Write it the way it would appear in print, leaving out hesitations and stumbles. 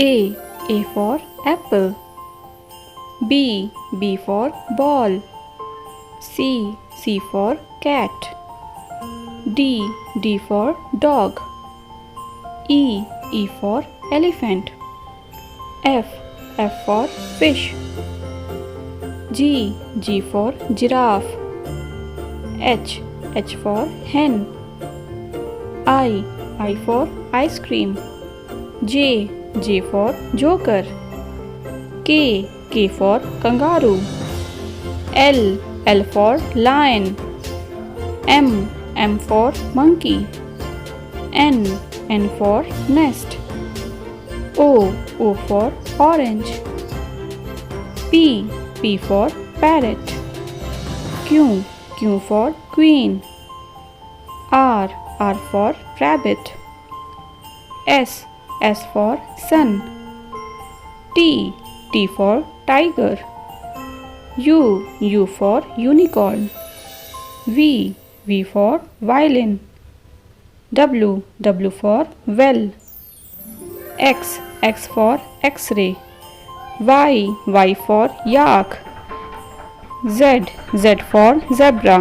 A for apple. B for ball. C for cat. D for dog. E for elephant. F for fish. G for giraffe. H for hen. I for ice cream. J for joker. K for kangaroo. L for lion. M for monkey. N for nest. O for orange. P for parrot. Q for queen. R for rabbit. S for sun. T for tiger. U for unicorn. V for violin. W for well. X for X-ray. Y for yak. Z for zebra.